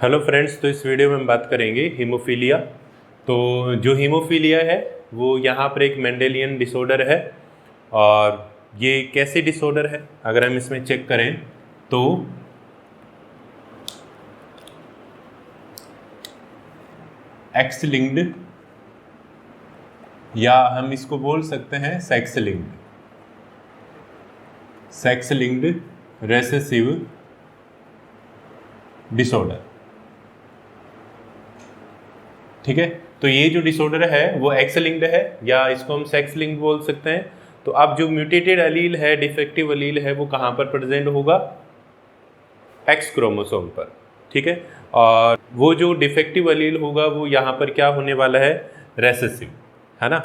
Hello friends, तो इस video में हम बात करेंगे हीमोफीलिया। तो जो हीमोफीलिया है वो यहाँ पर एक मेंडेलियन डिसऑर्डर है। और ये कैसे डिसऑर्डर है अगर हम इसमें चेक करें तो एक्स लिंक्ड, या हम इसको बोल सकते हैं सेक्स लिंक्ड रेसेसिव डिसऑर्डर। ठीक है, तो ये जो डिसऑर्डर है वो एक्स लिंक्ड है या इसको हम सेक्स लिंक्ड बोल सकते हैं। तो अब जो म्यूटेटेड अलील है, डिफेक्टिव अलील है, वो कहाँ पर प्रेजेंट होगा? एक्स क्रोमोसोम पर। ठीक है, और वो जो डिफेक्टिव अलील होगा वो यहाँ पर क्या होने वाला है? रेसेसिव, है ना।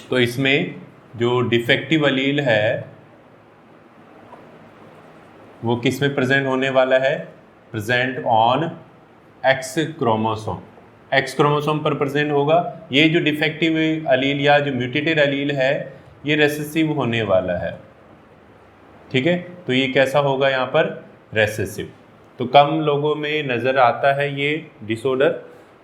तो इसमें जो डिफेक्टिव अलील है वो किस में प्रेजेंट होने वाला है? Present on x chromosome. X chromosome पर प्रेजेंट होगा। ये जो डिफेक्टिव अलील या जो म्यूटेटेड अलील है ये रेसेसिव होने वाला है। ठीक है, तो ये कैसा होगा यहाँ पर? रेसेसिव। तो कम लोगों में नज़र आता है ये डिसऑर्डर,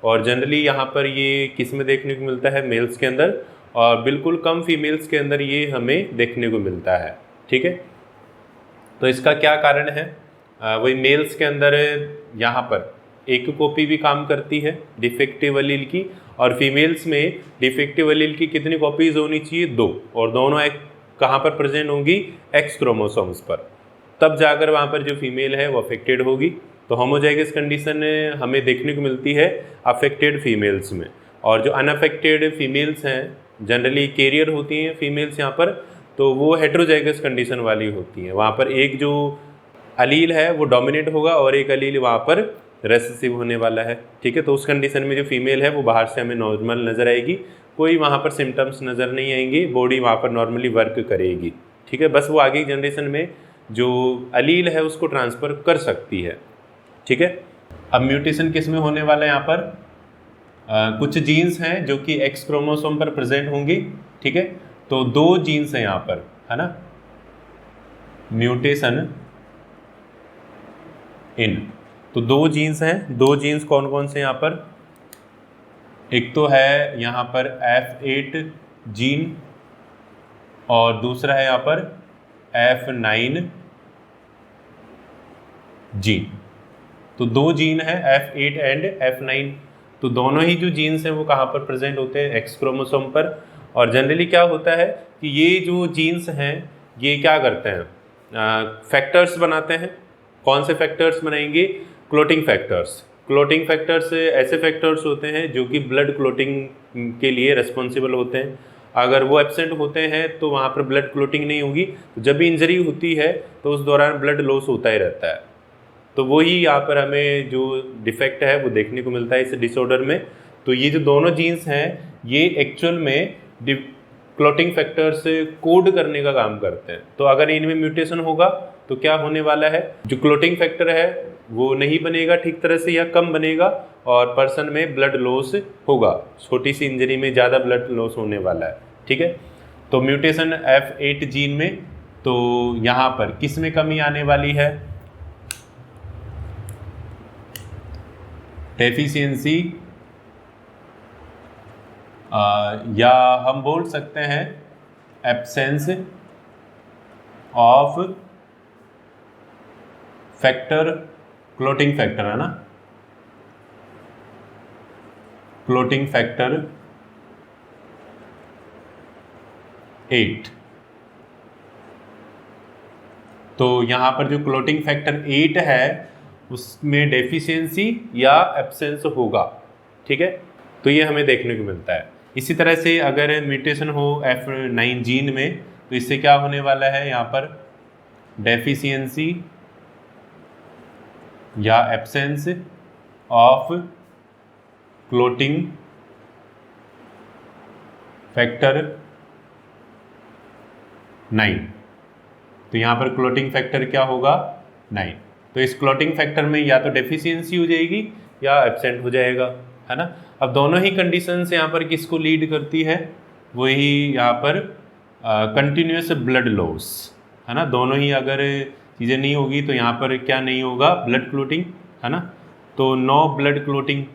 और जनरली यहाँ पर ये किस में देखने को मिलता है? मेल्स के अंदर, और बिल्कुल कम फीमेल्स के अंदर ये हमें देखने को मिलता है। ठीक है, तो इसका क्या कारण है? वही मेल्स के अंदर यहाँ पर एक कॉपी भी काम करती है डिफेक्टिव अलील की, और फीमेल्स में डिफेक्टिव अलील की कितनी कॉपीज होनी चाहिए? 2, और दोनों एक कहाँ पर प्रेजेंट होंगी? एक्स क्रोमोसोम्स पर। तब जाकर वहाँ पर जो फीमेल है वो अफेक्टेड होगी। तो होमोजाइगस कंडीशन हमें देखने को मिलती है अफेक्टेड फीमेल्स में, और जो अनअफेक्टेड फीमेल्स हैं जनरली कैरियर होती हैं फीमेल्स यहाँ पर, तो वो हेट्रोजाइगस कंडीशन वाली होती हैं। वहाँ पर एक जो अलील है वो डोमिनेट होगा और एक अलील वहाँ पर रेसेसिव होने वाला है। ठीक है, तो उस कंडीशन में जो फीमेल है वो बाहर से हमें नॉर्मल नज़र आएगी, कोई वहाँ पर सिम्टम्स नज़र नहीं आएंगे, बॉडी वहाँ पर नॉर्मली वर्क करेगी। ठीक है, बस वो आगे जनरेशन में जो अलील है उसको ट्रांसफ़र कर सकती है। ठीक है, अब म्यूटेशन किस में होने वाला है? यहाँ पर कुछ जीन्स हैं जो कि एक्स क्रोमोसोम पर प्रेजेंट होंगी। ठीक है, तो 2 जीन्स हैं यहाँ पर, है ना। म्यूटेशन इन, तो 2 जीन्स हैं। 2 जीन्स कौन कौन से यहाँ पर? एक तो है यहाँ पर F8 जीन, और दूसरा है यहाँ पर F9 जीन। तो 2 जीन है F8 एंड F9। तो दोनों ही जो जीन्स हैं वो कहाँ पर प्रेजेंट होते हैं? एक्स क्रोमोसोम पर। और जनरली क्या होता है कि ये जो जीन्स हैं ये क्या करते हैं? फैक्टर्स बनाते हैं। कौन से फैक्टर्स बनाएंगे? Clotting factors. क्लोटिंग फैक्टर्स ऐसे फैक्टर्स होते हैं जो कि ब्लड क्लोटिंग के लिए रिस्पॉन्सिबल होते हैं। अगर वो एब्सेंट होते हैं तो वहाँ पर ब्लड क्लोटिंग नहीं होगी। तो जब भी इंजरी होती है तो उस दौरान ब्लड लॉस होता ही रहता है। तो वही यहाँ पर हमें जो डिफेक्ट है वो देखने को मिलता है इस डिसऑर्डर में। तो ये जो दोनों जीन्स हैं ये एक्चुअल में क्लोटिंग फैक्टर से कोड करने का काम करते हैं। तो अगर इनमें म्यूटेशन होगा तो क्या होने वाला है? जो क्लोटिंग फैक्टर है वो नहीं बनेगा ठीक तरह से या कम बनेगा, और पर्सन में ब्लड लॉस होगा। छोटी सी इंजरी में ज़्यादा ब्लड लॉस होने वाला है। ठीक है, तो म्यूटेशन F8 जीन में, तो यहाँ पर किस में कमी आने वाली है? डेफिशिएंसी, या हम बोल सकते हैं absence of factor, clotting factor, है ना, क्लोटिंग फैक्टर 8। तो यहाँ पर जो क्लोटिंग फैक्टर 8 है उसमें डेफिशिएंसी या एब्सेंस होगा। ठीक है, तो ये हमें देखने को मिलता है। इसी तरह से अगर म्यूटेशन हो F9 जीन में तो इससे क्या होने वाला है? यहाँ पर डेफिशिएंसी या एब्सेंस ऑफ क्लोटिंग फैक्टर 9। तो यहाँ पर क्लोटिंग फैक्टर क्या होगा? 9। तो इस क्लोटिंग फैक्टर में या तो डेफिशिएंसी हो जाएगी या एब्सेंट हो जाएगा, है ना। अब दोनों ही कंडीशंस यहाँ पर किसको लीड करती है? वही यहाँ पर कंटिन्यूस ब्लड लॉस, है ना। दोनों ही अगर चीज़ें नहीं होगी तो यहाँ पर क्या नहीं होगा? ब्लड क्लोटिंग, है ना। तो no blood clotting,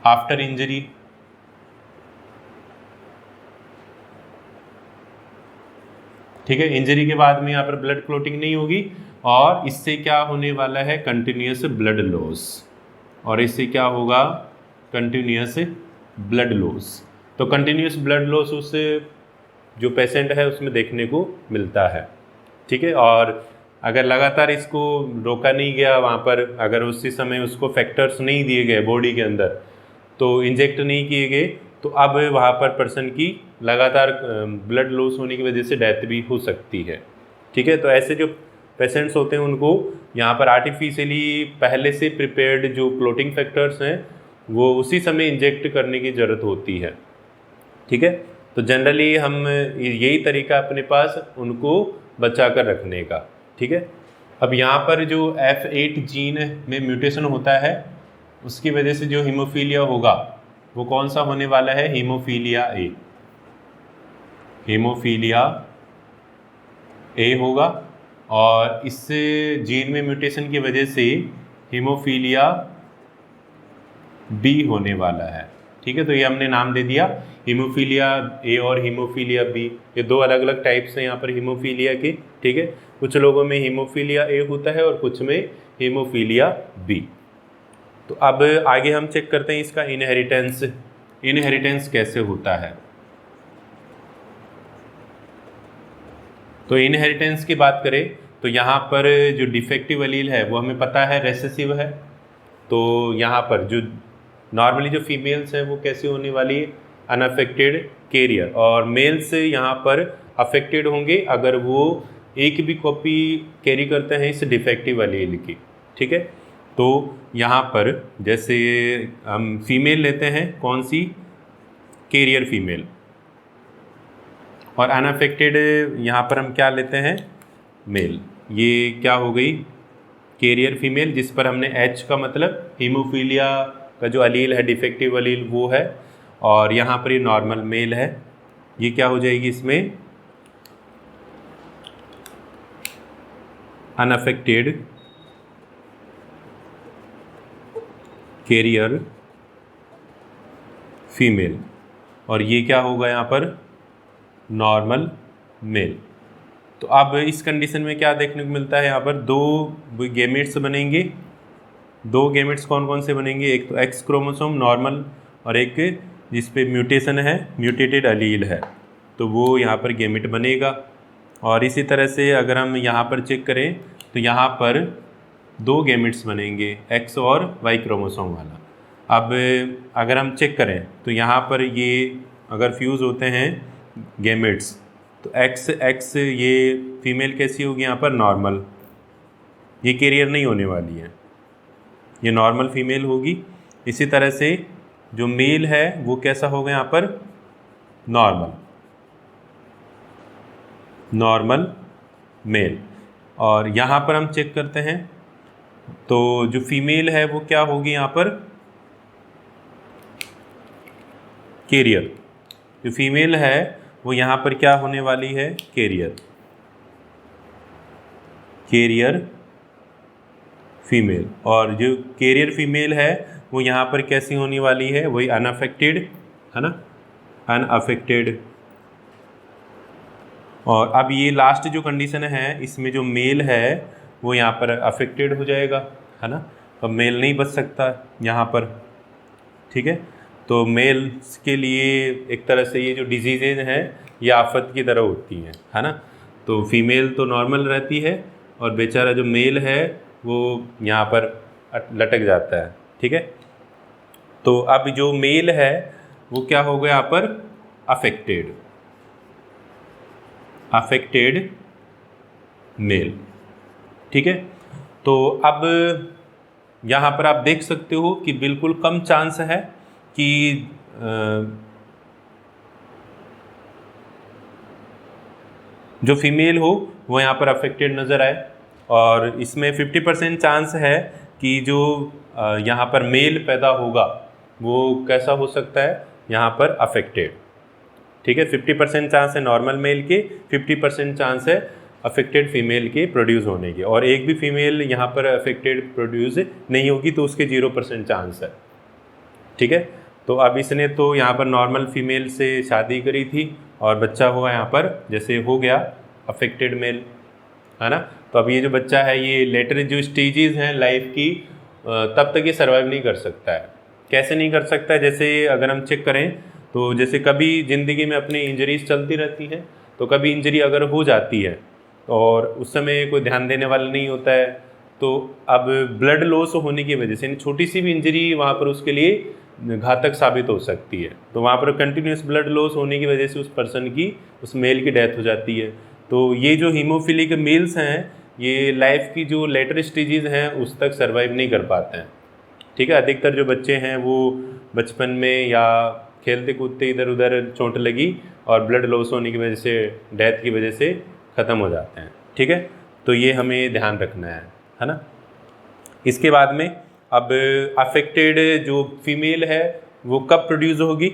after injury, ठीक है, इंजरी के बाद में यहाँ पर ब्लड क्लोटिंग नहीं होगी। और इससे क्या होने वाला है, कंटिन्यूस ब्लड लॉस, और इससे क्या होगा, कंटिन्यूस ब्लड लॉस। तो कंटिन्यूस ब्लड लॉस उस जो पेशेंट है उसमें देखने को मिलता है, ठीक है। और अगर लगातार इसको रोका नहीं गया, वहाँ पर अगर उसी समय उसको फैक्टर्स नहीं दिए गए बॉडी के अंदर, तो इंजेक्ट नहीं किए गए, तो अब वहाँ पर पर्सन की लगातार ब्लड लॉस होने की वजह से डेथ भी हो सकती है, ठीक है। तो ऐसे जो पेशेंट्स होते हैं उनको यहाँ पर आर्टिफिशियली पहले से प्रिपेयर्ड जो क्लोटिंग फैक्टर्स हैं वो उसी समय इंजेक्ट करने की ज़रूरत होती है, ठीक है। तो जनरली हम यही तरीका अपने पास उनको बचा कर रखने का, ठीक है। अब यहाँ पर जो F8 जीन में म्यूटेशन होता है उसकी वजह से जो हीमोफीलिया होगा वो कौन सा होने वाला है, हीमोफीलिया ए, हीमोफीलिया ए होगा। और इससे जीन में म्यूटेशन की वजह से हीमोफीलिया बी होने वाला है, ठीक है। तो ये हमने नाम दे दिया हीमोफीलिया ए और हीमोफीलिया बी, ये दो अलग अलग टाइप्स हैं यहाँ पर हीमोफीलिया के, ठीक है। कुछ लोगों में हीमोफीलिया ए होता है और कुछ में हीमोफीलिया बी। तो अब आगे हम चेक करते हैं इसका इनहेरिटेंस, इनहेरिटेंस कैसे होता है। तो इनहेरिटेंस की बात करें तो यहाँ पर जो डिफेक्टिव एलील है वो हमें पता है रेसेसिव है। तो यहाँ पर जो नॉर्मली जो फीमेल्स हैं वो कैसी होने वाली है, अनअफेक्टेड कैरियर, और मेल्स यहाँ पर अफेक्टेड होंगे अगर वो एक भी कॉपी कैरी करते हैं इस डिफेक्टिव एलील की, ठीक है। तो यहाँ पर जैसे हम फीमेल लेते हैं, कौन सी, कैरियर फीमेल, और अनअफेक्टेड यहाँ पर हम क्या लेते हैं, मेल। ये क्या हो गई, कैरियर फीमेल, जिस पर हमने H का मतलब हीमोफीलिया का जो अलील है, डिफेक्टिव अलील वो है, और यहाँ पर ये नॉर्मल मेल है। ये क्या हो जाएगी इसमें, अनअफेक्टेड कैरियर फीमेल, और ये क्या होगा यहाँ पर, नॉर्मल मेल। तो अब इस कंडीशन में क्या देखने को मिलता है, यहाँ पर दो गैमेट्स बनेंगे। दो गैमेट्स कौन कौन से बनेंगे, एक तो एक्स क्रोमोसोम नॉर्मल और एक जिस पे म्यूटेशन है, म्यूटेटेड अलील है, तो वो यहाँ पर गैमेट बनेगा। और इसी तरह से अगर हम यहाँ पर चेक करें तो यहाँ पर दो गैमेट्स बनेंगे, एक्स और वाई क्रोमोसोम वाला। अब अगर हम चेक करें तो यहाँ पर ये अगर फ्यूज़ होते हैं गैमेट्स, तो एक्स एक्स ये फीमेल कैसी होगी, यहाँ पर नॉर्मल, ये कैरियर नहीं होने वाली है, ये नॉर्मल फीमेल होगी। इसी तरह से जो मेल है वो कैसा होगा, यहाँ पर नॉर्मल, नॉर्मल मेल। और यहाँ पर हम चेक करते हैं तो जो फीमेल है वो क्या होगी, यहाँ पर कैरियर, जो फीमेल है वो यहाँ पर क्या होने वाली है, कैरियर, कैरियर फीमेल। और जो कैरियर फीमेल है वो यहाँ पर कैसी होने वाली है, वही अनअफेक्टेड, है ना, अनअफेक्टेड। और अब ये लास्ट जो कंडीशन है इसमें जो मेल है वो यहाँ पर अफेक्टेड हो जाएगा, है ना। तो मेल नहीं बच सकता यहाँ पर, ठीक है। तो मेल्स के लिए एक तरह से ये जो डिजीज़ेज हैं ये आफत की तरह होती हैं, है ना। तो फीमेल तो नॉर्मल रहती है और बेचारा जो मेल है वो यहाँ पर लटक जाता है, ठीक है। तो अब जो मेल है वो क्या हो गया यहाँ पर, अफेक्टेड, अफेक्टेड मेल, ठीक है। तो अब यहाँ पर आप देख सकते हो कि बिल्कुल कम चांस है कि जो फीमेल हो वो यहाँ पर अफेक्टेड नज़र आए, और इसमें 50% चांस है कि जो यहाँ पर मेल पैदा होगा वो कैसा हो सकता है, यहाँ पर अफेक्टेड, ठीक है। 50% चांस है नॉर्मल मेल के, 50% चांस है अफेक्टेड फीमेल के प्रोड्यूस होने के, और एक भी फीमेल यहाँ पर अफेक्टेड प्रोड्यूस नहीं होगी तो उसके 0% चांस है। ठीक है, तो अब इसने तो यहाँ पर नॉर्मल फीमेल से शादी करी थी और बच्चा हुआ यहाँ पर जैसे हो गया अफेक्टेड मेल, है ना। तो अब ये जो बच्चा है ये लेटर जो स्टेजेस हैं लाइफ की तब तक ये सर्वाइव नहीं कर सकता है। कैसे नहीं कर सकता है, जैसे अगर हम चेक करें तो जैसे कभी ज़िंदगी में अपनी इंजरीज चलती रहती हैं, तो कभी इंजरी अगर हो जाती है और उस समय कोई ध्यान देने वाला नहीं होता है, तो अब ब्लड लॉस होने की वजह से छोटी सी भी इंजरी वहाँ पर उसके लिए घातक साबित हो सकती है। तो वहाँ पर कंटिन्यूस ब्लड लॉस होने की वजह से उस पर्सन की, उस मेल की डेथ हो जाती है। तो ये जो हीमोफिलिक मेल्स हैं ये लाइफ की जो लेटर स्टेजेस हैं उस तक सर्वाइव नहीं कर पाते हैं। ठीक है, अधिकतर जो बच्चे हैं वो बचपन में या खेलते कूदते इधर उधर चोट लगी और ब्लड लॉस होने की वजह से, डेथ की वजह से ख़त्म हो जाते हैं। ठीक है, तो ये हमें ध्यान रखना है ना। इसके बाद में अब अफेक्टेड जो फीमेल है वो कब प्रोड्यूस होगी,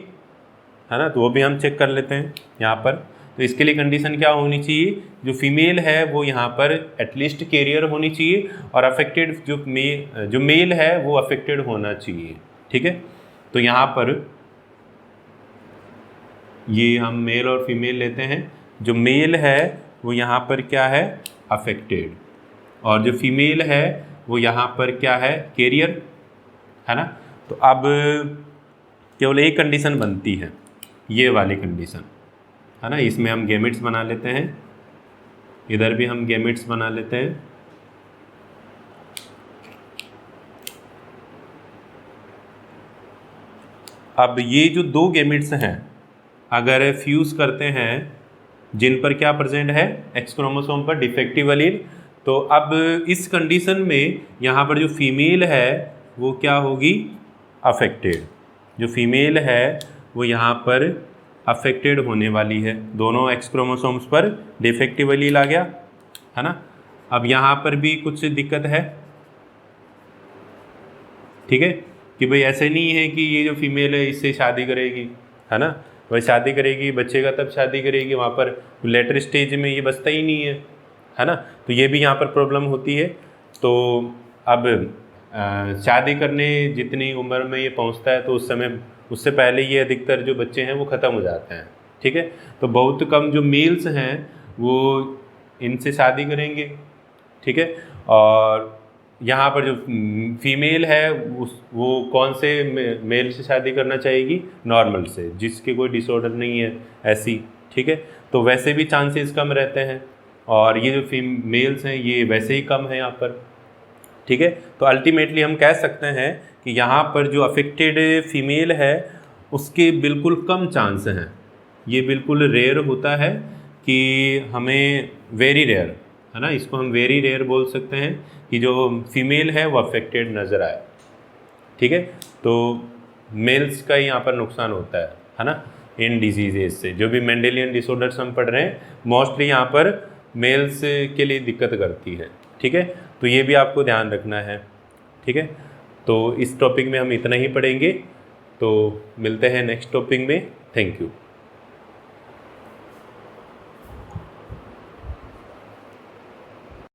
है ना, तो वो भी हम चेक कर लेते हैं यहाँ पर। तो इसके लिए कंडीशन क्या होनी चाहिए, जो फीमेल है वो यहाँ पर एटलीस्ट कैरियर होनी चाहिए और अफेक्टेड जो मेल है वो अफेक्टेड होना चाहिए। ठीक है, तो यहाँ पर ये हम मेल और फीमेल लेते हैं। जो मेल है वो यहाँ पर क्या है, अफेक्टेड, और जो फीमेल है वो यहाँ पर क्या है, कैरियर, है ना। तो अब केवल एक कंडीशन बनती है, ये वाली कंडीशन, है ना। इसमें हम गैमेट्स बना लेते हैं, इधर भी हम गैमेट्स बना लेते हैं। अब ये जो दो गैमेट्स हैं अगर फ्यूज़ करते हैं जिन पर क्या प्रेजेंट है, एक्स क्रोमोसोम पर डिफेक्टिव एलील, तो अब इस कंडीशन में यहाँ पर जो फीमेल है वो क्या होगी, अफेक्टेड। जो फीमेल है वो यहाँ पर अफेक्टेड होने वाली है, दोनों एक्स क्रोमोसोम्स पर डिफेक्टिव एलील आ गया, है ना। अब यहाँ पर भी कुछ दिक्कत है, ठीक है, कि भाई ऐसे नहीं है कि ये जो फीमेल है इससे शादी करेगी, है ना, वह शादी करेगी, बच्चे का तब शादी करेगी, वहाँ पर लेटर स्टेज में ये बचता ही नहीं है ना। तो ये भी यहाँ पर प्रॉब्लम होती है। तो अब शादी करने जितनी उम्र में ये पहुँचता है तो उस समय, उससे पहले ये अधिकतर जो बच्चे हैं वो ख़त्म हो जाते हैं। ठीक है, तो बहुत कम जो मेल्स हैं वो इनसे शादी करेंगे। ठीक है, और यहाँ पर जो फीमेल है वो कौन से मेल से शादी करना चाहेगी, नॉर्मल से, जिसके कोई डिसऑर्डर नहीं है ऐसी। ठीक है, तो वैसे भी चांसेस कम रहते हैं, और ये जो फीमेल्स हैं ये वैसे ही कम है यहाँ पर। ठीक है, तो अल्टीमेटली हम कह सकते हैं कि यहाँ पर जो अफेक्टेड फीमेल है उसके बिल्कुल कम चांस हैं, ये बिल्कुल रेयर होता है कि हमें, वेरी रेयर, है ना, इसको हम वेरी रेयर बोल सकते हैं कि जो फीमेल है वो अफेक्टेड नज़र आए। ठीक है, तो मेल्स का ही यहाँ पर नुकसान होता है ना, इन डिजीजेज से। जो भी मेंडेलियन डिसऑर्डर्स हम पढ़ रहे हैं मोस्टली यहाँ पर मेल्स के लिए दिक्कत करती है। ठीक है, तो ये भी आपको ध्यान रखना है। ठीक है, तो इस टॉपिक में हम इतना ही पढ़ेंगे, तो मिलते हैं नेक्स्ट टॉपिक में। Thank you.